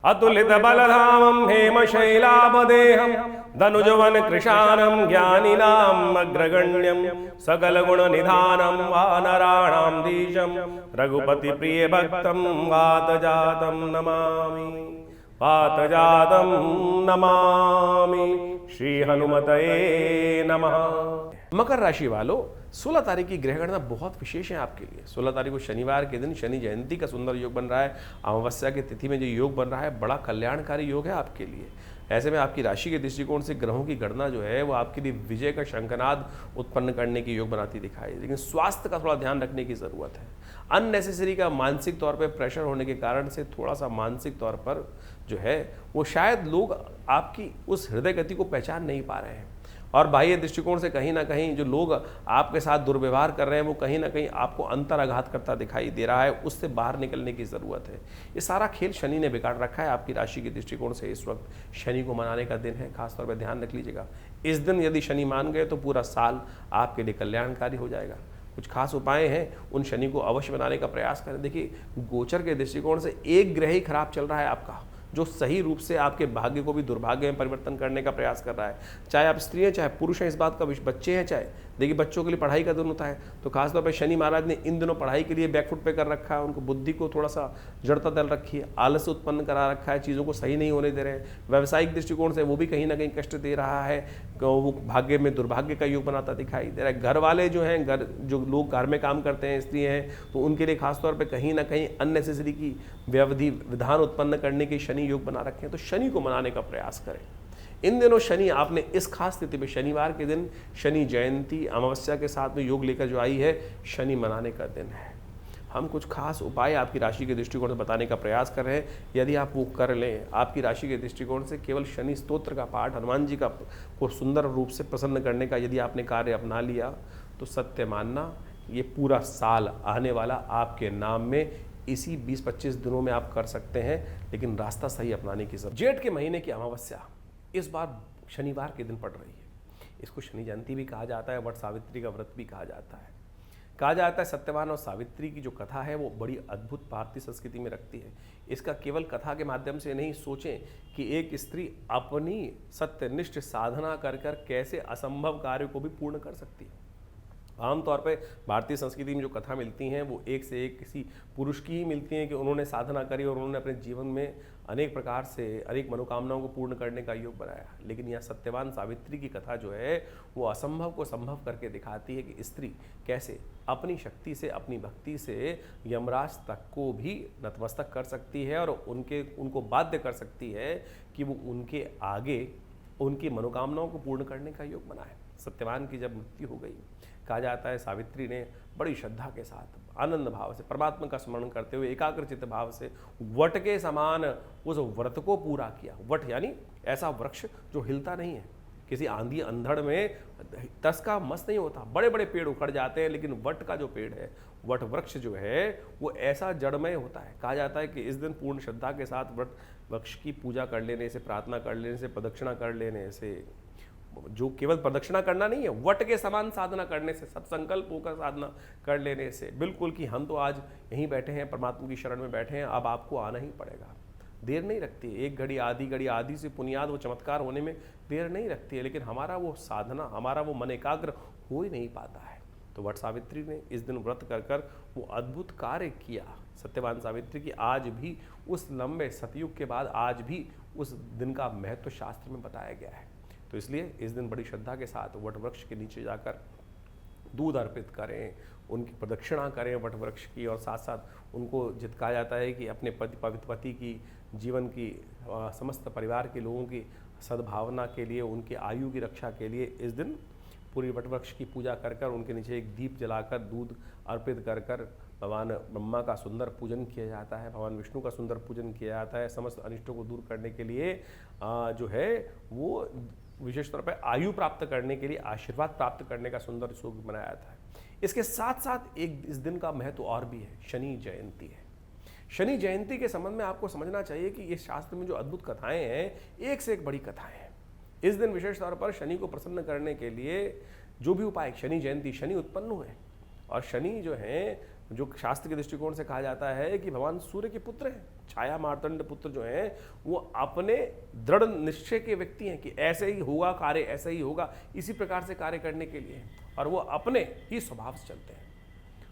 अतुलित बलधामं हेमशैलापदेहं धनुजवन कृशानं ज्ञानिनाम् अग्रगण्यं सकलगुणनिधानं वानराणां धीशं रघुपति प्रिय भक्तं वातजातं नमामि श्री हनुमतये नमः। मकर राशि वालों, 16 तारीख की ग्रह गणना बहुत विशेष है आपके लिए। 16 तारीख को शनिवार के दिन शनि जयंती का सुंदर योग बन रहा है। अमावस्या की तिथि में जो योग बन रहा है बड़ा कल्याणकारी योग है आपके लिए। ऐसे में आपकी राशि के दृष्टिकोण से ग्रहों की गणना जो है वो आपके लिए विजय का शंखनाद उत्पन्न करने की योग बनाती दिखाई, लेकिन स्वास्थ्य का थोड़ा ध्यान रखने की जरूरत है। अननेसेसरी का मानसिक तौर पर प्रेशर होने के कारण से थोड़ा सा मानसिक तौर पर जो है वो शायद लोग आपकी उस हृदय गति को पहचान नहीं पा रहे हैं, और बाह्य दृष्टिकोण से कहीं ना कहीं जो लोग आपके साथ दुर्व्यवहार कर रहे हैं वो कहीं ना कहीं आपको अंतराघात करता दिखाई दे रहा है। उससे बाहर निकलने की ज़रूरत है। ये सारा खेल शनि ने बिगाड़ रखा है आपकी राशि के दृष्टिकोण से। इस वक्त शनि को मनाने का दिन है, खासतौर पर ध्यान रख लीजिएगा। इस दिन यदि शनि मान गए तो पूरा साल आपके लिए कल्याणकारी हो जाएगा। कुछ खास उपाय हैं, उन शनि को अवश्य बनाने का प्रयास करें। देखिए, गोचर के दृष्टिकोण से एक ग्रह ही खराब चल रहा है आपका, जो सही रूप से आपके भाग्य को भी दुर्भाग्य में परिवर्तन करने का प्रयास कर रहा है। चाहे आप स्त्री हैं चाहे पुरुष हैं, इस बात का बच्चे हैं चाहे, देखिए बच्चों के लिए पढ़ाई का दिन होता है, तो खासतौर पर शनि महाराज ने इन दिनों पढ़ाई के लिए बैकफुट पे कर रखा है। उनको बुद्धि को थोड़ा सा जड़ता दल रखी है, आलस उत्पन्न करा रखा है, चीज़ों को सही नहीं होने दे रहे हैं। व्यावसायिक दृष्टिकोण से वो भी कहीं ना कहीं कष्ट दे रहा है, वो भाग्य में दुर्भाग्य का योग बनाता दिखाई दे रहा है। घर वाले जो हैं, जो लोग घर में काम करते हैं, स्त्री हैं, तो उनके लिए खासतौर पर कहीं ना कहीं अननेसेसरी की व्यवधि विधान उत्पन्न करने के शनि योग बना रखे हैं। तो शनि को मनाने का प्रयास करें। इन दिनों शनि आपने इस खास स्थिति में शनिवार के दिन शनि जयंती अमावस्या के साथ में योग लेकर जो आई है, शनि मनाने का दिन है। हम कुछ खास उपाय आपकी राशि के दृष्टिकोण से बताने का प्रयास कर रहे हैं। यदि आप वो कर लें, आपकी राशि के दृष्टिकोण से केवल शनि स्तोत्र का पाठ, हनुमान जी का को सुंदर रूप से प्रसन्न करने का यदि आपने कार्य अपना लिया, तो सत्य मानना ये पूरा साल आने वाला आपके नाम में इसी 20-25 दिनों में आप कर सकते हैं। लेकिन रास्ता सही अपनाने की जरूरत। जेठ के महीने की अमावस्या इस बार शनिवार के दिन पड़ रही है। इसको शनि जयंती भी कहा जाता है, वट सावित्री का व्रत भी कहा जाता है। कहा जाता है सत्यवान और सावित्री की जो कथा है वो बड़ी अद्भुत भारतीय संस्कृति में रखती है। इसका केवल कथा के माध्यम से नहीं सोचें कि एक स्त्री अपनी सत्यनिष्ठ साधना कर कर कैसे असंभव कार्य को भी पूर्ण कर सकती है। आमतौर पर भारतीय संस्कृति में जो कथा मिलती हैं वो एक से एक किसी पुरुष की ही मिलती हैं कि उन्होंने साधना करी और उन्होंने अपने जीवन में अनेक प्रकार से अनेक मनोकामनाओं को पूर्ण करने का योग बनाया। लेकिन यहाँ सत्यवान सावित्री की कथा जो है वो असंभव को संभव करके दिखाती है कि स्त्री कैसे अपनी शक्ति से, अपनी भक्ति से यमराज तक को भी नतमस्तक कर सकती है और उनको बाध्य कर सकती है कि वो उनके आगे उनकी मनोकामनाओं को पूर्ण करने का योग बनाए। सत्यवान की जब मृत्यु हो गई, कहा जाता है सावित्री ने बड़ी श्रद्धा के साथ, आनंद भाव से, परमात्मा का स्मरण करते हुए एकाग्रचित्त भाव से वट के समान उस व्रत को पूरा किया। वट यानी ऐसा वृक्ष जो हिलता नहीं है, किसी आंधी अंधड़ में तस का मस नहीं होता। बड़े बड़े पेड़ उखड़ जाते हैं, लेकिन वट का जो पेड़ है, वट वृक्ष जो है वो ऐसा जड़मय होता है। कहा जाता है कि इस दिन पूर्ण श्रद्धा के साथ वट वृक्ष की पूजा कर लेने से, प्रार्थना कर लेने से, प्रदक्षिणा कर लेने से, जो केवल प्रदक्षिणा करना नहीं है, वट के समान साधना करने से, सत्संकल्प होकर साधना कर लेने से, बिल्कुल कि हम तो आज यहीं बैठे हैं, परमात्मा की शरण में बैठे हैं, अब आपको आना ही पड़ेगा। देर नहीं रखती, एक घड़ी आधी से पुनियाद वो चमत्कार होने में देर नहीं रखती है। लेकिन हमारा वो साधना, हमारा वो मन एकाग्र हो ही नहीं पाता है। तो वट सावित्री ने इस दिन व्रत कर कर वो अद्भुत कार्य किया। सत्यवान सावित्री की आज भी उस लंबे सतयुग के बाद आज भी उस दिन का महत्व शास्त्र में बताया गया है। तो इसलिए इस दिन बड़ी श्रद्धा के साथ वट वृक्ष के नीचे जाकर दूध अर्पित करें, उनकी प्रदक्षिणा करें वट वृक्ष की, और साथ साथ उनको कहा जाता है कि अपने पति की जीवन की समस्त परिवार के लोगों की सद्भावना के लिए, उनकी आयु की रक्षा के लिए इस दिन पूरी वट वृक्ष की पूजा कर कर उनके नीचे एक दीप जलाकर दूध अर्पित कर कर भगवान ब्रह्मा का सुंदर पूजन किया जाता है, भगवान विष्णु का सुंदर पूजन किया जाता है। समस्त अनिष्टों को दूर करने के लिए जो है वो विशेष तौर पर आयु प्राप्त करने के लिए, आशीर्वाद प्राप्त करने का सुंदर योग मनाया जाता है। इसके साथ साथ एक इस दिन का महत्व और भी है, शनि जयंती है। शनि जयंती के संबंध में आपको समझना चाहिए कि इस शास्त्र में जो अद्भुत कथाएं हैं, एक से एक बड़ी कथाएं हैं। इस दिन विशेष तौर पर शनि को प्रसन्न करने के लिए जो भी उपाय, शनि जयंती, शनि उत्पन्न हुए और शनि जो है जो शास्त्र के दृष्टिकोण से कहा जाता है कि भगवान सूर्य के पुत्र हैं, छाया मार्तंड पुत्र जो हैं वो अपने दृढ़ निश्चय के व्यक्ति हैं कि ऐसे ही होगा कार्य, ऐसे ही होगा, इसी प्रकार से कार्य करने के लिए, और वो अपने ही स्वभाव से चलते हैं।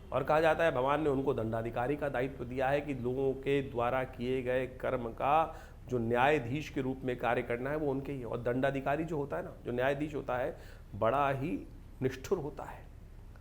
और कहा जाता है भगवान ने उनको दंडाधिकारी का दायित्व दिया है कि लोगों के द्वारा किए गए कर्म का जो न्यायाधीश के रूप में कार्य करना है वो उनके ही है। और दंडाधिकारी जो होता है ना, जो न्यायाधीश होता है, बड़ा ही निष्ठुर होता है,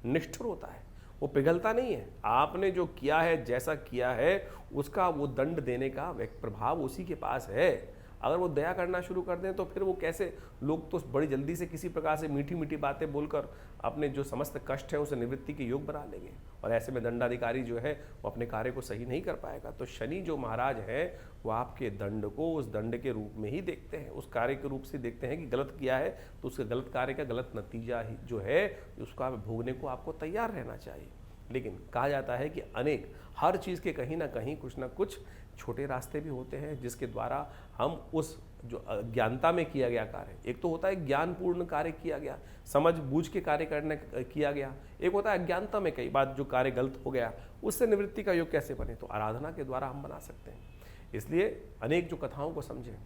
निष्ठुर होता है, वो पिघलता नहीं है। आपने जो किया है, जैसा किया है, उसका वो दंड देने का प्रभाव उसी के पास है। अगर वो दया करना शुरू कर दें तो फिर वो कैसे, लोग तो बड़ी जल्दी से किसी प्रकार से मीठी मीठी बातें बोलकर अपने जो समस्त कष्ट है उसे निवृत्ति के योग बना लेंगे, और ऐसे में दंडाधिकारी जो है वो अपने कार्य को सही नहीं कर पाएगा। तो शनि जो महाराज है वो आपके दंड को उस दंड के रूप में ही देखते हैं, उस कार्य के रूप से देखते हैं कि गलत किया है तो उसके गलत कार्य का गलत नतीजा ही जो है उसका भोगने को आपको तैयार रहना चाहिए। लेकिन कहा जाता है कि अनेक, हर चीज़ के कहीं ना कहीं कुछ ना कुछ छोटे रास्ते भी होते हैं जिसके द्वारा हम उस जो अज्ञानता में किया गया कार्य, एक तो होता है ज्ञानपूर्ण कार्य किया गया, समझ बूझ के कार्य करने किया गया, एक होता है अज्ञानता में कई बार जो कार्य गलत हो गया, उससे निवृत्ति का योग कैसे बने, तो आराधना के द्वारा हम बना सकते हैं। इसलिए अनेक जो कथाओं को समझें।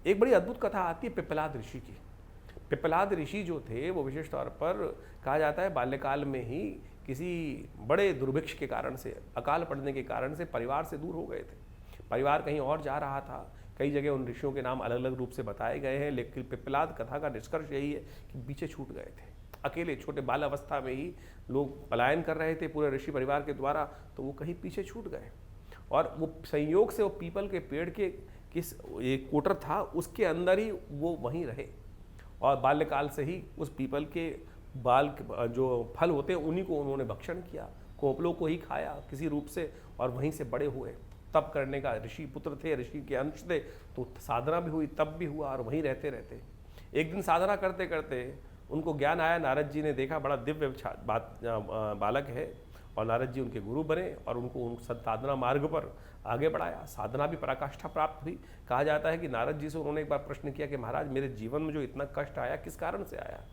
एक बड़ी अद्भुत कथा आती है पिप्पलाद ऋषि की। पिप्पलाद ऋषि जो थे वो विशेष तौर पर कहा जाता है बाल्यकाल में ही किसी बड़े दुर्भिक्ष के कारण से, अकाल पड़ने के कारण से परिवार से दूर हो गए थे। परिवार कहीं और जा रहा था, कई जगह उन ऋषियों के नाम अलग अलग रूप से बताए गए हैं, लेकिन पिप्पलाद कथा का निष्कर्ष यही है कि पीछे छूट गए थे। अकेले छोटे बाल अवस्था में ही लोग पलायन कर रहे थे पूरे ऋषि परिवार के द्वारा, तो वो कहीं पीछे छूट गए। और वो संयोग से वो पीपल के पेड़ के किस एक कोटर था उसके अंदर ही वो वहीं रहे, और बाल्यकाल से ही उस पीपल के बाल जो फल होते हैं उन्हीं को उन्होंने भक्षण किया, कोपलों को ही खाया किसी रूप से, और वहीं से बड़े हुए। तप करने का ऋषि पुत्र थे, ऋषि के अंश थे, तो साधना भी हुई, तप भी हुआ, और वहीं रहते रहते एक दिन साधना करते करते उनको ज्ञान आया। नारद जी ने देखा बड़ा दिव्य बालक है, और नारद जी उनके गुरु बने और उनको साधना मार्ग पर आगे बढ़ाया। साधना भी पराकाष्ठा प्राप्त हुई। कहा जाता है कि नारद जी से उन्होंने एक बार प्रश्न किया कि महाराज मेरे जीवन में जो इतना कष्ट आया किस कारण से आया,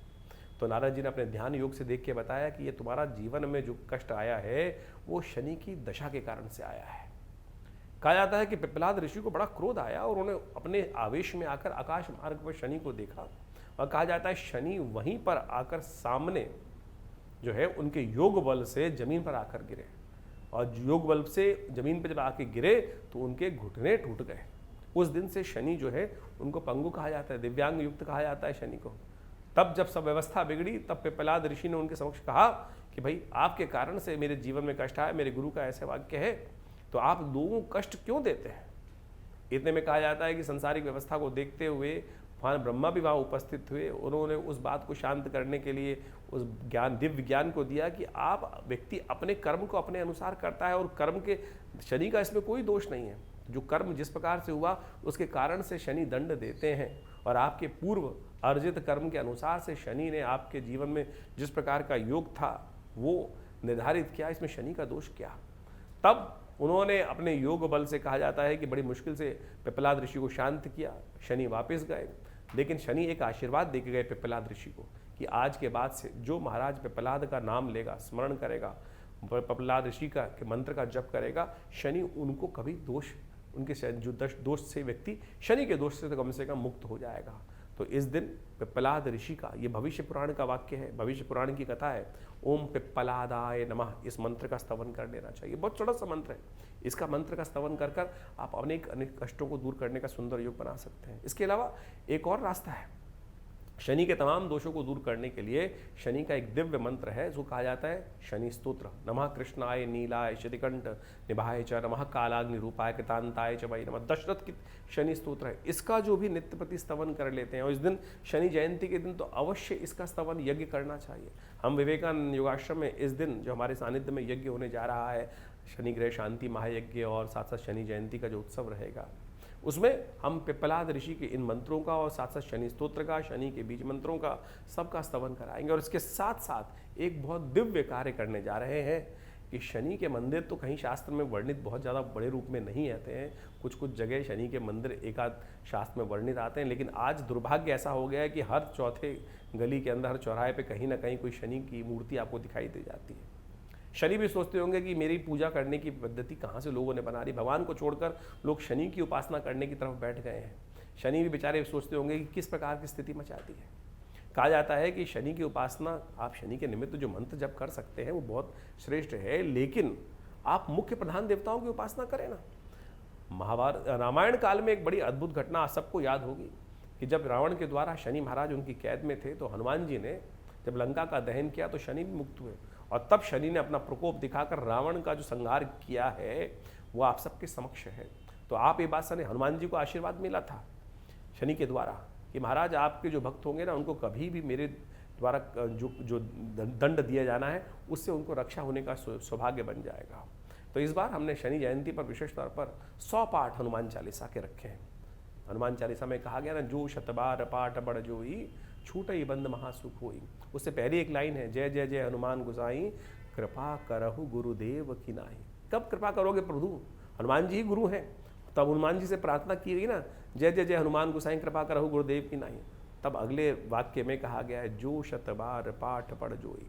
तो नारद जी ने अपने ध्यान योग से देख के बताया कि ये तुम्हारा जीवन में जो कष्ट आया है वो शनि की दशा के कारण से आया है। कहा जाता है कि पिप्पलाद ऋषि को बड़ा क्रोध आया और उन्होंने अपने आवेश में आकर आकाश मार्ग पर शनि को देखा, और कहा जाता है शनि वहीं पर आकर सामने जो है उनके योग बल से जमीन पर आकर गिरे, और योग बल से जमीन पर जब आके गिरे तो उनके घुटने टूट गए। उस दिन से शनि जो है उनको पंगु कहा जाता है, दिव्यांग युक्त कहा जाता है शनि को। तब जब सब व्यवस्था बिगड़ी तब पिप्पलाद ऋषि ने उनके समक्ष कहा कि भाई आपके कारण से मेरे जीवन में कष्ट आया, मेरे गुरु का ऐसे वाक्य है, तो आप लोगों को कष्ट क्यों देते हैं। इतने में कहा जाता है कि संसारिक व्यवस्था को देखते हुए वहाँ ब्रह्मा भी वहाँ उपस्थित हुए। उन्होंने उस बात को शांत करने के लिए उस ज्ञान, दिव्य ज्ञान को दिया कि आप व्यक्ति अपने कर्म को अपने अनुसार करता है, और कर्म के शनि का इसमें कोई दोष नहीं है। जो कर्म जिस प्रकार से हुआ उसके कारण से शनि दंड देते हैं, और आपके पूर्व अर्जित कर्म के अनुसार से शनि ने आपके जीवन में जिस प्रकार का योग था वो निर्धारित किया, इसमें शनि का दोष क्या। तब उन्होंने अपने योग बल से, कहा जाता है कि बड़ी मुश्किल से पिप्पलाद ऋषि को शांत किया। शनि वापस गए, लेकिन शनि एक आशीर्वाद देके गए पिप्पलाद ऋषि को कि आज के बाद से जो महाराज पिप्पलाद का नाम लेगा, स्मरण करेगा, पिप्पलाद ऋषि का के मंत्र का जप करेगा, शनि उनको कभी दोष, उनके जो दोष से व्यक्ति शनि के दोष से तो कम मुक्त हो जाएगा। तो इस दिन पिप्पलाद ऋषि का, ये भविष्य पुराण का वाक्य है, भविष्य पुराण की कथा है। ओम पिप्पलादाय नमः, इस मंत्र का स्तवन कर लेना चाहिए। बहुत छोटा सा मंत्र है, इसका मंत्र का स्तवन कर कर आप अनेक अनेक कष्टों को दूर करने का सुंदर योग बना सकते हैं। इसके अलावा एक और रास्ता है, शनि के तमाम दोषों को दूर करने के लिए शनि का एक दिव्य मंत्र है जो कहा जाता है शनि स्तोत्र। नमः कृष्णाय नीलाय शितिकंठ निभाय च, नमः कालाग्नि रूपाय कृतांताय च वै नमः। दशरथ की शनि स्तोत्र है, इसका जो भी नित्य प्रति स्तवन कर लेते हैं, और इस दिन शनि जयंती के दिन तो अवश्य इसका स्तवन यज्ञ करना चाहिए। हम विवेकानंद योगाश्रम में इस दिन जो हमारे सानिध्य में यज्ञ होने जा रहा है, शनि ग्रह शांति महायज्ञ, और साथ साथ शनि जयंती का जो उत्सव रहेगा, उसमें हम पिप्पलाद ऋषि के इन मंत्रों का और साथ साथ शनि स्तोत्र का, शनि के बीज मंत्रों का सबका स्तवन कराएंगे। और इसके साथ साथ एक बहुत दिव्य कार्य करने जा रहे हैं कि शनि के मंदिर तो कहीं शास्त्र में वर्णित बहुत ज़्यादा बड़े रूप में नहीं आते हैं, कुछ कुछ जगह शनि के मंदिर एकाध शास्त्र में वर्णित आते हैं, लेकिन आज दुर्भाग्य ऐसा हो गया है कि हर चौथे गली के अंदर, हर चौराहे पे कहीं ना कहीं कोई शनि की मूर्ति आपको दिखाई दे जाती है। शनि भी सोचते होंगे कि मेरी पूजा करने की पद्धति कहाँ से लोगों ने बना दी, भगवान को छोड़कर लोग शनि की उपासना करने की तरफ बैठ गए हैं। शनि भी बेचारे सोचते होंगे कि किस प्रकार की स्थिति मचाती है। कहा जाता है कि शनि की उपासना, आप शनि के निमित्त जो मंत्र जप कर सकते हैं वो बहुत श्रेष्ठ है, लेकिन आप मुख्य प्रधान देवताओं की उपासना करें ना। महाभारत रामायण काल में एक बड़ी अद्भुत घटना आप सबको याद होगी कि जब रावण के द्वारा शनि महाराज उनकी कैद में थे, तो हनुमान जी ने जब लंका का दहन किया तो शनि भी मुक्त हुए, और तब शनि ने अपना प्रकोप दिखाकर रावण का जो संहार किया है वो आप सबके समक्ष है। तो आप ये बात सुने, हनुमान जी को आशीर्वाद मिला था शनि के द्वारा कि महाराज आपके जो भक्त होंगे ना, उनको कभी भी मेरे द्वारा जो दंड दिया जाना है उससे उनको रक्षा होने का सौभाग्य बन जाएगा। तो इस बार हमने शनि जयंती पर विशेष तौर पर 100 पाठ हनुमान चालीसा के रखे हैं। हनुमान चालीसा में कहा गया ना, जो शतबार पाठ बड़ जोई छूटई बंद महासुख होई। उससे पहली एक लाइन है, जय जय जय हनुमान गुसाई कृपा करहु गुरुदेव की नाही। कब कृपा करोगे प्रभु? हनुमान जी ही गुरु हैं। तब हनुमान जी से प्रार्थना की गई ना, जय जय जय हनुमान गुसाई कृपा करहु गुरुदेव की नाही। तब अगले वाक्य में कहा गया है, जो शतबार पाठ पढ़ जोई।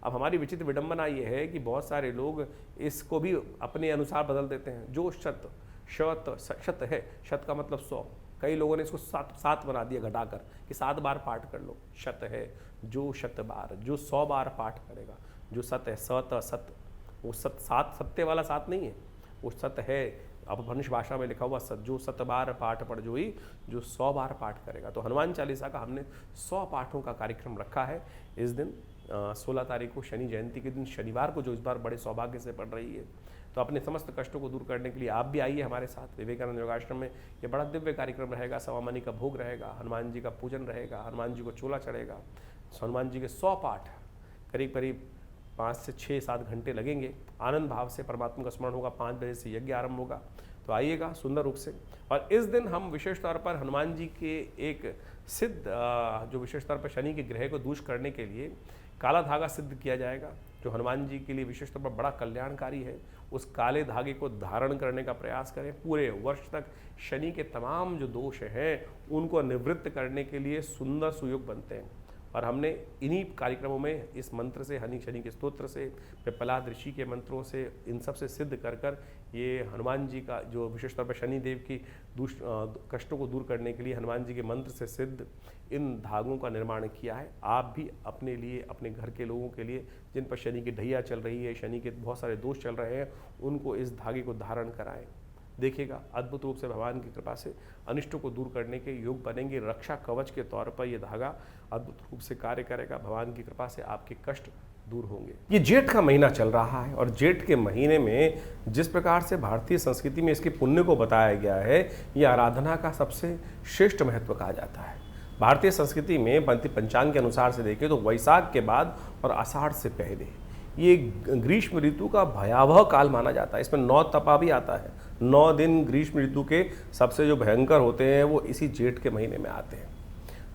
अब हमारी विचित्र विडंबना ये है कि बहुत सारे लोग इसको भी अपने अनुसार बदल देते हैं। जो शत है, शत का मतलब 100, कई लोगों ने इसको 7 बना दिया घटाकर कि 7 बार पाठ कर लो। शत है, जो शत बार, जो 100 बार पाठ करेगा। जो सत है, सत, वो सात सत्य वाला 7 नहीं है, वो सत है अपभ्रंश भाषा में लिखा हुआ सत। जो 7 बार पाठ पढ़ जोई, जो 100 बार पाठ करेगा। तो हनुमान चालीसा का हमने 100 पाठों का कार्यक्रम रखा है इस दिन 16 तारीख को, शनि जयंती के दिन, शनिवार को, जो इस बार बड़े सौभाग्य से पड़ रही है। तो अपने समस्त कष्टों को दूर करने के लिए आप भी आइए हमारे साथ विवेकानंद योगाश्रम में। ये बड़ा दिव्य कार्यक्रम रहेगा। सवामनी का भोग रहेगा, हनुमान जी का पूजन रहेगा, हनुमान जी को चोला चढ़ेगा। हनुमान जी के 100 पाठ करीब करीब 5 से 6-7 घंटे लगेंगे। आनंद भाव से परमात्मा का स्मरण होगा। 5 बजे से यज्ञ आरंभ होगा। तो आइएगा सुंदर रूप से। और इस दिन हम विशेष तौर पर हनुमान जी के एक सिद्ध जो विशेष तौर पर शनि के ग्रह को दूर करने के लिए काला धागा सिद्ध किया जाएगा, जो हनुमान जी के लिए विशेष तौर पर बड़ा कल्याणकारी है। उस काले धागे को धारण करने का प्रयास करें। पूरे वर्ष तक शनि के तमाम जो दोष हैं उनको निवृत्त करने के लिए सुंदर सुयोग बनते हैं। और हमने इन्हीं कार्यक्रमों में इस मंत्र से, शनि के स्तोत्र से, पिप्पलाद ऋषि के मंत्रों से, इन सब से सिद्ध कर ये हनुमान जी का जो विशेष तौर पर शनि देव की कष्टों को दूर करने के लिए हनुमान जी के मंत्र से सिद्ध इन धागों का निर्माण किया है। आप भी अपने लिए, अपने घर के लोगों के लिए जिन पर शनि की ढैया चल रही है, शनि के बहुत सारे दोष चल रहे हैं, उनको इस धागे को धारण कराएं। देखिएगा अद्भुत रूप से भगवान की कृपा से अनिष्टों को दूर करने के योग बनेंगे। रक्षा कवच के तौर पर यह धागा अद्भुत रूप से कार्य करेगा। भगवान की कृपा से आपके कष्ट दूर होंगे। ये जेठ का महीना चल रहा है और जेठ के महीने में जिस प्रकार से भारतीय संस्कृति में इसके पुण्य को बताया गया है, ये आराधना का सबसे श्रेष्ठ महत्व कहा जाता है। भारतीय संस्कृति में पंचांग के अनुसार से देखें तो वैशाख के बाद और आषाढ़ से पहले ये ग्रीष्म ऋतु का भयावह काल माना जाता है। इसमें 9 तपा भी आता है। 9 दिन ग्रीष्म ऋतु के सबसे जो भयंकर होते हैं वो इसी जेठ के महीने में आते हैं।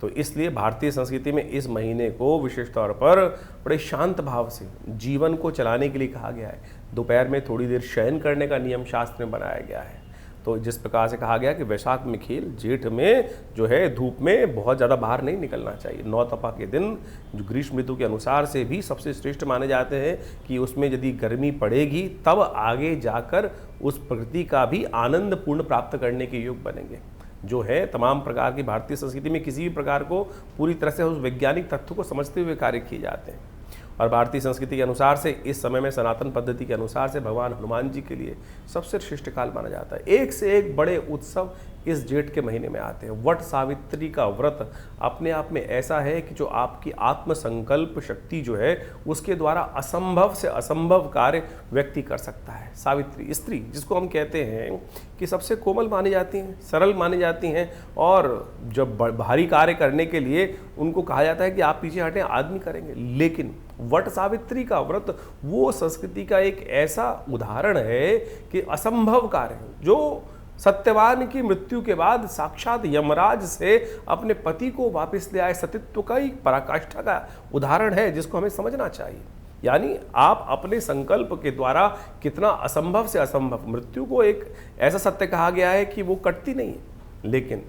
तो इसलिए भारतीय संस्कृति में इस महीने को विशेष तौर पर बड़े शांत भाव से जीवन को चलाने के लिए कहा गया है। दोपहर में थोड़ी देर शयन करने का नियम शास्त्र में बनाया गया है। तो जिस प्रकार से कहा गया कि वैशाख में खेल, जेठ में जो है धूप में बहुत ज़्यादा बाहर नहीं निकलना चाहिए। 9 तपा के दिन जो ग्रीष्म ऋतु के अनुसार से भी सबसे श्रेष्ठ माने जाते हैं कि उसमें यदि गर्मी पड़ेगी तब आगे जाकर उस प्रकृति का भी आनंद पूर्ण प्राप्त करने के योग बनेंगे। जो है तमाम प्रकार की भारतीय संस्कृति में किसी भी प्रकार को पूरी तरह से उस वैज्ञानिक तथ्य को समझते हुए कार्य किए जाते हैं। और भारतीय संस्कृति के अनुसार से इस समय में सनातन पद्धति के अनुसार से भगवान हनुमान जी के लिए सबसे श्रेष्ठ काल माना जाता है। एक से एक बड़े उत्सव इस जेठ के महीने में आते हैं। वट सावित्री का व्रत अपने आप में ऐसा है कि जो आपकी आत्मसंकल्प शक्ति जो है उसके द्वारा असंभव से असंभव कार्य व्यक्ति कर सकता है। सावित्री स्त्री जिसको हम कहते हैं कि सबसे कोमल मानी जाती हैं, सरल मानी जाती हैं, और जब भारी कार्य करने के लिए उनको कहा जाता है कि आप पीछे हटें, आदमी करेंगे। लेकिन वट सावित्री का व्रत वो संस्कृति का एक ऐसा उदाहरण है कि असंभव कार्य जो सत्यवान की मृत्यु के बाद साक्षात यमराज से अपने पति को वापस ले आए सतीत्व का एक पराकाष्ठा का उदाहरण है, जिसको हमें समझना चाहिए। यानी आप अपने संकल्प के द्वारा कितना असंभव से असंभव, मृत्यु को एक ऐसा सत्य कहा गया है कि वो कटती नहीं है, लेकिन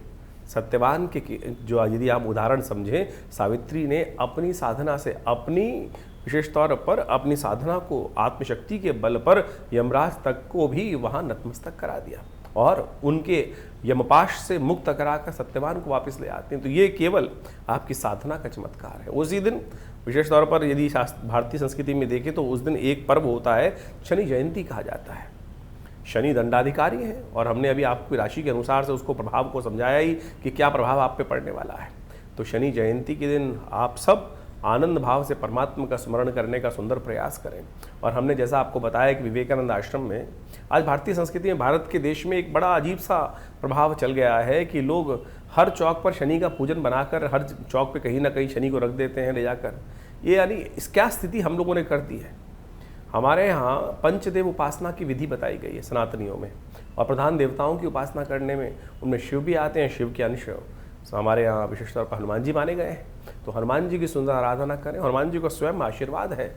सत्यवान के जो यदि आप उदाहरण समझें, सावित्री ने अपनी साधना से, अपनी विशेष तौर पर अपनी साधना को आत्मशक्ति के बल पर यमराज तक को भी वहाँ नतमस्तक करा दिया और उनके यमपाश से मुक्त कराकर सत्यवान को वापस ले आते हैं। तो ये केवल आपकी साधना का चमत्कार है। उसी दिन विशेष तौर पर यदि भारतीय संस्कृति में देखें तो उस दिन एक पर्व होता है, शनि जयंती कहा जाता है। शनि दंडाधिकारी है और हमने अभी आपकी राशि के अनुसार से उसको प्रभाव को समझाया ही कि क्या प्रभाव आप पे पड़ने वाला है। तो शनि जयंती के दिन आप सब आनंद भाव से परमात्मा का स्मरण करने का सुंदर प्रयास करें। और हमने जैसा आपको बताया कि विवेकानंद आश्रम में आज भारतीय संस्कृति में, भारत के देश में एक बड़ा अजीब सा प्रभाव चल गया है कि लोग हर चौक पर शनि का पूजन बनाकर हर चौक पे कहीं ना कहीं शनि को रख देते हैं ले जाकर। ये यानी इस क्या स्थिति हम लोगों ने कर दी है। हमारे यहाँ पंचदेव उपासना की विधि बताई गई है सनातनियों में, और प्रधान देवताओं की उपासना करने में उनमें शिव भी आते हैं, शिव के अंश हमारे यहाँ विशेष तौर पर हनुमान जी माने गए हैं। तो हनुमान जी की सुंदर आराधना करें। हनुमान जी को स्वयं आशीर्वाद है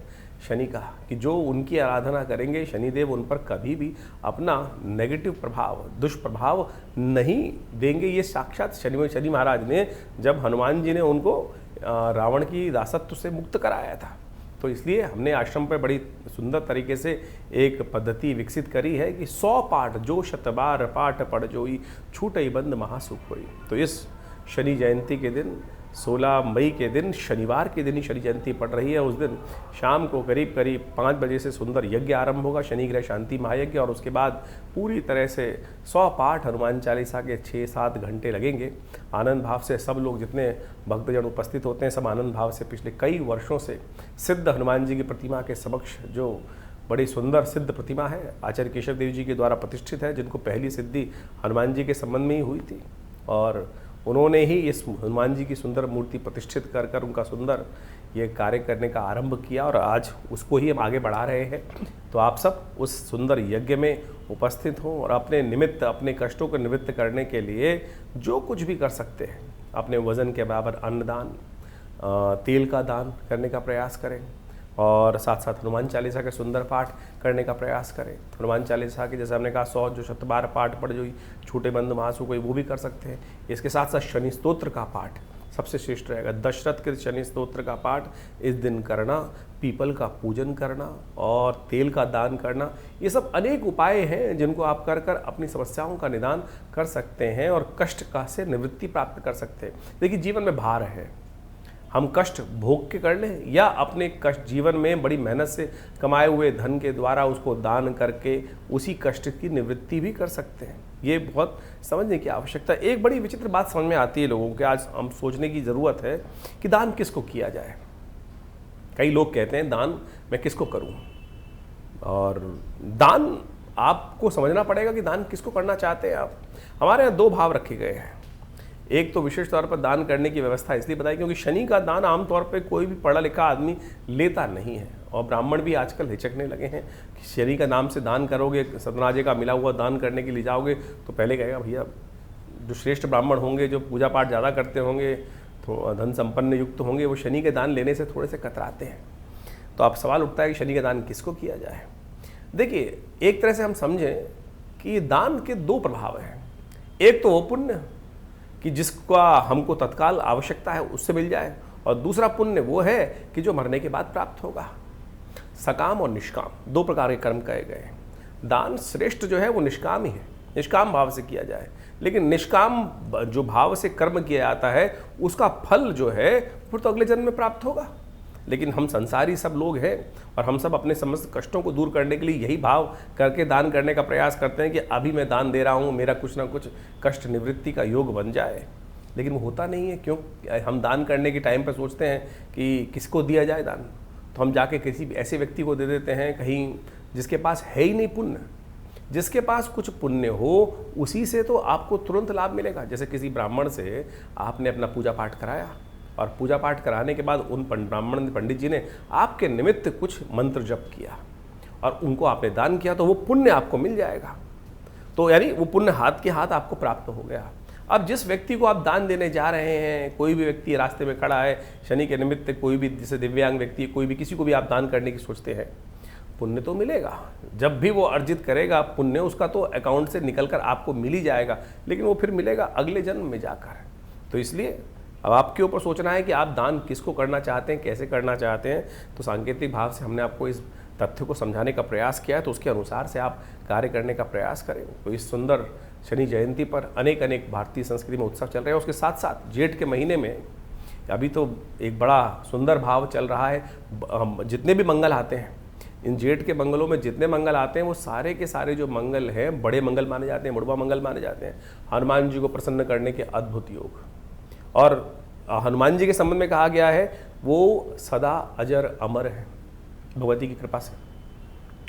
शनि का कि जो उनकी आराधना करेंगे शनिदेव उन पर कभी भी अपना नेगेटिव प्रभाव, दुष्प्रभाव नहीं देंगे। ये साक्षात शनि महाराज ने, जब हनुमान जी ने उनको रावण की दासत्व से मुक्त कराया था, तो इसलिए हमने आश्रम पर बड़ी सुंदर तरीके से एक पद्धति विकसित करी है कि 100 पाठ जो शतबार पाठ पढ़ जोई छूटई बंद महासुख होई। तो इस शनि जयंती के दिन 16 मई के दिन, शनिवार के दिन ही शनि जयंती पड़ रही है। उस दिन शाम को करीब 5 बजे से सुंदर यज्ञ आरंभ होगा, शनि ग्रह शांति महायज्ञ, और उसके बाद पूरी तरह से 100 पाठ हनुमान चालीसा के 6-7 घंटे लगेंगे। आनंद भाव से सब लोग, जितने भक्तजन उपस्थित होते हैं, सब आनंद भाव से पिछले कई वर्षों से सिद्ध हनुमान जी की प्रतिमा के समक्ष, जो बड़ी सुंदर सिद्ध प्रतिमा है, आचार्य केशव देव जी के द्वारा प्रतिष्ठित है, जिनको पहली सिद्धि हनुमान जी के संबंध में ही हुई थी, और उन्होंने ही इस हनुमान जी की सुंदर मूर्ति प्रतिष्ठित कर कर उनका सुंदर ये कार्य करने का आरंभ किया, और आज उसको ही हम आगे बढ़ा रहे हैं। तो आप सब उस सुंदर यज्ञ में उपस्थित हों और अपने निमित्त, अपने कष्टों को निवृत्त करने के लिए जो कुछ भी कर सकते हैं, अपने वजन के बराबर अन्नदान, तेल का दान करने का प्रयास करें, और साथ साथ हनुमान चालीसा के सुंदर पाठ करने का प्रयास करें। हनुमान चालीसा के जैसे हमने कहा 100 जो शतबार पाठ पढ़ जो छूटे बंद महासु कोई, वो भी कर सकते हैं। इसके साथ साथ शनि स्तोत्र का पाठ सबसे श्रेष्ठ रहेगा। दशरथ के शनि स्तोत्र का पाठ इस दिन करना, पीपल का पूजन करना और तेल का दान करना, ये सब अनेक उपाय हैं जिनको आप कर कर अपनी समस्याओं का निदान कर सकते हैं और कष्ट का से निवृत्ति प्राप्त कर सकते हैं। देखिए, जीवन में भार है, हम कष्ट भोग के कर लें या अपने कष्ट जीवन में बड़ी मेहनत से कमाए हुए धन के द्वारा उसको दान करके उसी कष्ट की निवृत्ति भी कर सकते हैं। ये बहुत समझने की आवश्यकता है। एक बड़ी विचित्र बात समझ में आती है लोगों के, आज हम सोचने की ज़रूरत है कि दान किसको किया जाए। कई लोग कहते हैं दान मैं किसको करूं, और दान आपको समझना पड़ेगा कि दान किसको करना चाहते हैं आप। हमारे यहाँ 2 भाव रखे गए हैं। एक तो विशेष तौर पर दान करने की व्यवस्था इसलिए बताई क्योंकि शनि का दान आमतौर पर कोई भी पढ़ा लिखा आदमी लेता नहीं है, और ब्राह्मण भी आजकल हिचकने लगे हैं कि शनि का नाम से दान करोगे, सतनाजे का मिला हुआ दान करने के लिए जाओगे तो पहले कहेगा भैया जो श्रेष्ठ ब्राह्मण होंगे, जो पूजा पाठ ज़्यादा करते होंगे, तो धन संपन्न युक्त होंगे, वो शनि के दान लेने से थोड़े से कतराते हैं। तो अब सवाल उठता है कि शनि का दान किसको किया जाए। देखिए, एक तरह से हम समझें कि दान के 2 प्रभाव हैं। एक तो वो पुण्य कि जिसका हमको तत्काल आवश्यकता है उससे मिल जाए, और दूसरा पुण्य वो है कि जो मरने के बाद प्राप्त होगा। सकाम और निष्काम 2 प्रकार के कर्म कहे गए हैं। दान श्रेष्ठ जो है वो निष्काम ही है, निष्काम भाव से किया जाए, लेकिन निष्काम जो भाव से कर्म किया जाता है उसका फल जो है फिर तो अगले जन्म में प्राप्त होगा। लेकिन हम संसारी सब लोग हैं और हम सब अपने समस्त कष्टों को दूर करने के लिए यही भाव करके दान करने का प्रयास करते हैं कि अभी मैं दान दे रहा हूँ, मेरा कुछ ना कुछ कष्ट निवृत्ति का योग बन जाए। लेकिन वो होता नहीं है। क्यों? हम दान करने के टाइम पर सोचते हैं कि किसको दिया जाए दान, तो हम जाके किसी ऐसे व्यक्ति को दे देते हैं कहीं जिसके पास है ही नहीं पुण्य। जिसके पास कुछ पुण्य हो उसी से तो आपको तुरंत लाभ मिलेगा। जैसे किसी ब्राह्मण से आपने अपना पूजा पाठ कराया, और पूजा पाठ कराने के बाद उन ब्राह्मण पंडित जी ने आपके निमित्त कुछ मंत्र जप किया और उनको आपने दान किया, तो वो पुण्य आपको मिल जाएगा। तो यानी वो पुण्य हाथ के हाथ आपको प्राप्त हो गया। अब जिस व्यक्ति को आप दान देने जा रहे हैं, कोई भी व्यक्ति रास्ते में खड़ा है, शनि के निमित्त कोई भी, जैसे दिव्यांग व्यक्ति, कोई भी, किसी को भी आप दान करने की सोचते हैं, पुण्य तो मिलेगा, जब भी वो अर्जित करेगा पुण्य उसका तो अकाउंट से निकलकर आपको मिल ही जाएगा, लेकिन वो फिर मिलेगा अगले जन्म में जाकर। तो इसलिए अब आपके ऊपर सोचना है कि आप दान किसको करना चाहते हैं, कैसे करना चाहते हैं। तो सांकेतिक भाव से हमने आपको इस तथ्य को समझाने का प्रयास किया है, तो उसके अनुसार से आप कार्य करने का प्रयास करें। तो इस सुंदर शनि जयंती पर अनेक भारतीय संस्कृति में उत्सव चल रहे हैं। उसके साथ साथ जेठ के महीने में अभी तो एक बड़ा सुंदर भाव चल रहा है। जितने भी मंगल आते हैं, इन जेठ के मंगलों में जितने मंगल आते हैं वो सारे के सारे जो मंगल हैं बड़े मंगल माने जाते हैं, मुड़वा मंगल माने जाते हैं। हनुमान जी को प्रसन्न करने के अद्भुत योग। और हनुमान जी के संबंध में कहा गया है वो सदा अजर अमर है भगवती की कृपा से,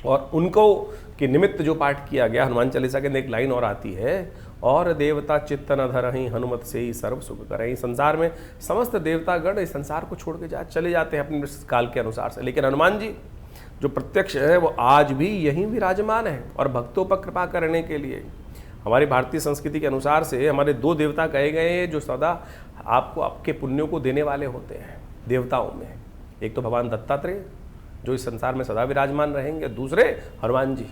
और उनको के निमित्त जो पाठ किया गया हनुमान चालीसा के अंदर एक लाइन और आती है, और देवता चित्त न धरहि हनुमत से ही सर्व सुख करहि। संसार में समस्त देवतागण इस संसार को छोड़ के चले जाते हैं अपने काल के अनुसार से, लेकिन हनुमान जी जो प्रत्यक्ष है वो आज भी यहीं विराजमान है और भक्तों पर कृपा करने के लिए। हमारी भारतीय संस्कृति के अनुसार से हमारे 2 देवता कहे गए हैं जो सदा आपको आपके पुण्यों को देने वाले होते हैं देवताओं में। एक तो भगवान दत्तात्रेय जो इस संसार में सदा विराजमान रहेंगे, दूसरे हनुमान जी,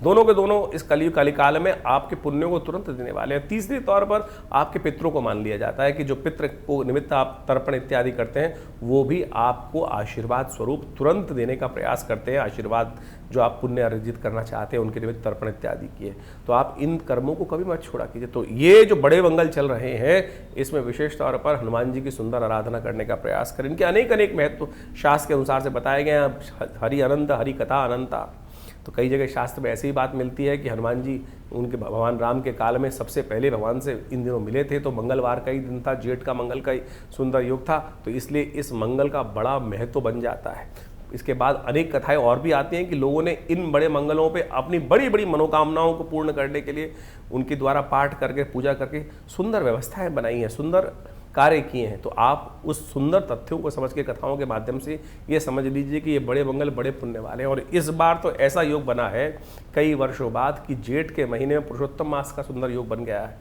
दोनों के दोनों इस कलिकाल में आपके पुण्यों को तुरंत देने वाले हैं। तीसरे तौर पर आपके पितरों को मान लिया जाता है कि जो पितृ को निमित्त आप तर्पण इत्यादि करते हैं वो भी आपको आशीर्वाद स्वरूप तुरंत देने का प्रयास करते हैं। आशीर्वाद जो आप पुण्य अर्जित करना चाहते हैं उनके निमित्त तर्पण इत्यादि किए, तो आप इन कर्मों को कभी मत छोड़ा कीजिए। तो ये जो बड़े मंगल चल रहे हैं इसमें विशेष तौर पर हनुमान जी की सुंदर आराधना करने का प्रयास करें। इनके अनेक महत्व शास्त्र के अनुसार से बताए गए हैं। हरि अनंत, हरि कथा अनंता। तो कई जगह शास्त्र में ऐसी ही बात मिलती है कि हनुमान जी उनके भगवान राम के काल में सबसे पहले भगवान से इन दिनों मिले थे, तो मंगलवार का ही दिन था, जेठ का मंगल का ही सुंदर योग था, तो इसलिए इस मंगल का बड़ा महत्व बन जाता है। इसके बाद अनेक कथाएं और भी आती हैं कि लोगों ने इन बड़े मंगलों पे अपनी बड़ी बड़ी मनोकामनाओं को पूर्ण करने के लिए उनके द्वारा पाठ करके पूजा करके सुंदर व्यवस्थाएं बनाई हैं, सुंदर कार्य किए हैं। तो आप उस सुंदर तथ्यों को समझ के कथाओं के माध्यम से ये समझ लीजिए कि ये बड़े मंगल बड़े पुण्य वाले हैं। और इस बार तो ऐसा योग बना है कई वर्षों बाद कि जेठ के महीने में पुरुषोत्तम मास का सुंदर योग बन गया है।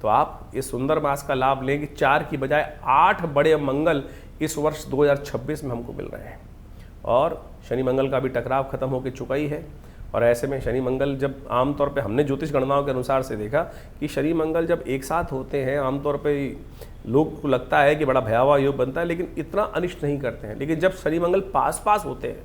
तो आप इस सुंदर मास का लाभ लेंगे। 4 की बजाय 8 बड़े मंगल इस वर्ष 2026 में हमको मिल रहे हैं, और शनि मंगल का भी टकराव खत्म होकर चुका ही है। और ऐसे में शनि मंगल जब आमतौर पे हमने ज्योतिष गणनाओं के अनुसार से देखा कि शनि मंगल जब एक साथ होते हैं आमतौर पे लोग को लगता है कि बड़ा भयावह योग बनता है, लेकिन इतना अनिष्ट नहीं करते हैं। लेकिन जब शनि मंगल पास पास होते हैं,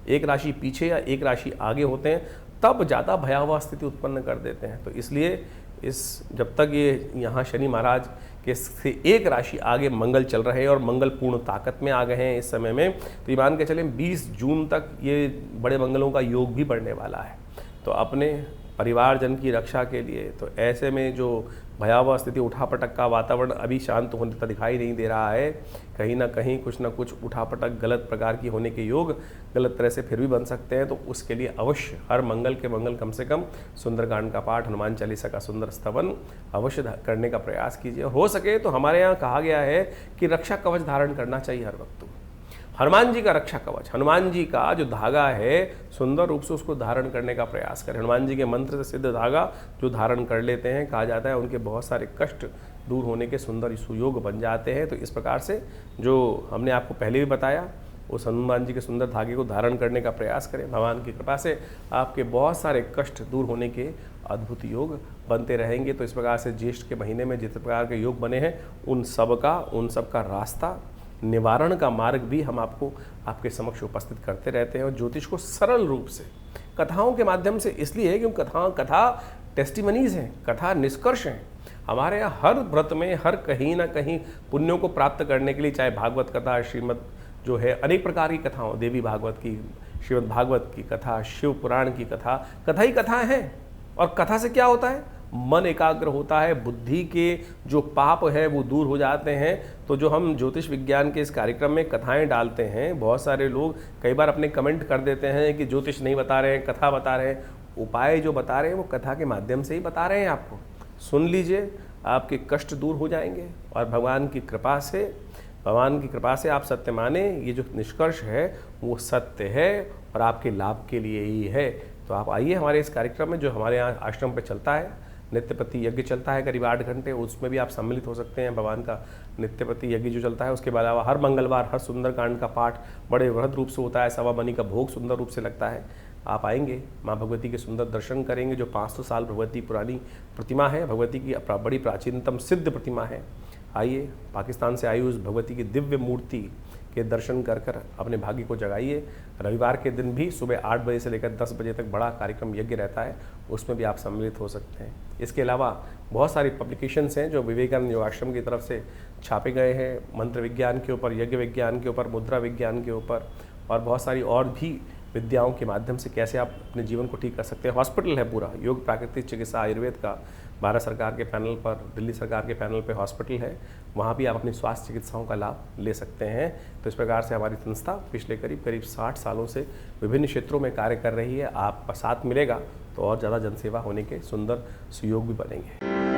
एक राशि पीछे या एक राशि आगे होते हैं, तब ज़्यादा भयावह स्थिति उत्पन्न कर देते हैं। तो इसलिए जब तक ये यहाँ शनि महाराज के से एक राशि आगे मंगल चल रहे हैं और मंगल पूर्ण ताकत में आ गए हैं इस समय में, तो ये मान के चलें 20 जून तक ये बड़े मंगलों का योग भी बढ़ने वाला है। तो अपने परिवारजन की रक्षा के लिए तो ऐसे में जो भयावह स्थिति उठापटक का वातावरण अभी शांत होने दिखाई नहीं दे रहा है, कहीं ना कहीं कुछ ना कुछ उठापटक गलत प्रकार की होने के योग गलत तरह से फिर भी बन सकते हैं। तो उसके लिए अवश्य हर मंगल के मंगल कम से कम सुंदरकांड का पाठ, हनुमान चालीसा का सुंदर स्तवन अवश्य करने का प्रयास कीजिए। हो सके तो हमारे यहाँ कहा गया है कि रक्षा कवच धारण करना चाहिए हर वक्त। हनुमान जी का रक्षा कवच, हनुमान जी का जो धागा है सुंदर रूप से उसको धारण करने का प्रयास करें। हनुमान जी के मंत्र से सिद्ध धागा जो धारण कर लेते हैं, कहा जाता है उनके बहुत सारे कष्ट दूर होने के सुंदर सुयोग बन जाते हैं। तो इस प्रकार से जो हमने आपको पहले भी बताया उस हनुमान जी के सुंदर धागे को धारण करने का प्रयास करें। भगवान की कृपा से आपके बहुत सारे कष्ट दूर होने के अद्भुत योग बनते रहेंगे। तो इस प्रकार से ज्येष्ठ के महीने में जिस प्रकार के योग बने हैं उन सब का रास्ता, निवारण का मार्ग भी हम आपको आपके समक्ष उपस्थित करते रहते हैं। और ज्योतिष को सरल रूप से कथाओं के माध्यम से इसलिए है क्योंकि कथा टेस्टिमनीज हैं, कथा निष्कर्ष हैं। हमारे यहाँ हर व्रत में हर कहीं ना कहीं पुण्यों को प्राप्त करने के लिए, चाहे भागवत कथा, श्रीमद जो है अनेक प्रकार की कथाओं, देवी भागवत की, श्रीमद भागवत की कथा, शिव पुराण की कथा, कथा ही कथा है। और कथा से क्या होता है, मन एकाग्र होता है, बुद्धि के जो पाप है वो दूर हो जाते हैं। तो जो हम ज्योतिष विज्ञान के इस कार्यक्रम में कथाएं डालते हैं, बहुत सारे लोग कई बार अपने कमेंट कर देते हैं कि ज्योतिष नहीं बता रहे हैं, कथा बता रहे हैं। उपाय जो बता रहे हैं वो कथा के माध्यम से ही बता रहे हैं। आपको सुन लीजिए, आपके कष्ट दूर हो जाएंगे और भगवान की कृपा से आप सत्य माने, ये जो निष्कर्ष है वो सत्य है और आपके लाभ के लिए ही है। तो आप आइए हमारे इस कार्यक्रम में जो हमारे यहाँ आश्रम पर चलता है, नित्यपति यज्ञ चलता है करीब 8 घंटे, उसमें भी आप सम्मिलित हो सकते हैं। भगवान का नित्यपति यज्ञ जो चलता है, उसके अलावा हर मंगलवार हर सुंदरकांड का पाठ बड़े वृहद रूप से होता है। सवा मनी का भोग सुंदर रूप से लगता है। आप आएंगे, माँ भगवती के सुंदर दर्शन करेंगे। जो 500 साल भगवती पुरानी प्रतिमा है, भगवती की बड़ी प्राचीनतम सिद्ध प्रतिमा है। आइए, पाकिस्तान से आई उस भगवती की दिव्य मूर्ति के दर्शन कर कर अपने भाग्य को जगाइए। रविवार के दिन भी सुबह 8 बजे से लेकर 10 बजे तक बड़ा कार्यक्रम यज्ञ रहता है, उसमें भी आप सम्मिलित हो सकते हैं। इसके अलावा बहुत सारी पब्लिकेशंस हैं जो विवेकानंद योगाश्रम की तरफ से छापे गए हैं, मंत्र विज्ञान के ऊपर, यज्ञ विज्ञान के ऊपर, मुद्रा विज्ञान के ऊपर, और बहुत सारी और भी विद्याओं के माध्यम से कैसे आप अपने जीवन को ठीक कर सकते हैं। हॉस्पिटल है पूरा, योग प्राकृतिक चिकित्सा आयुर्वेद का, भारत सरकार के पैनल पर, दिल्ली सरकार के पैनल पे हॉस्पिटल है, वहाँ भी आप अपनी स्वास्थ्य चिकित्साओं का लाभ ले सकते हैं। तो इस प्रकार से हमारी संस्था पिछले करीब 60 सालों से विभिन्न क्षेत्रों में कार्य कर रही है। आपका साथ मिलेगा तो और ज़्यादा जनसेवा होने के सुंदर सुयोग भी बनेंगे।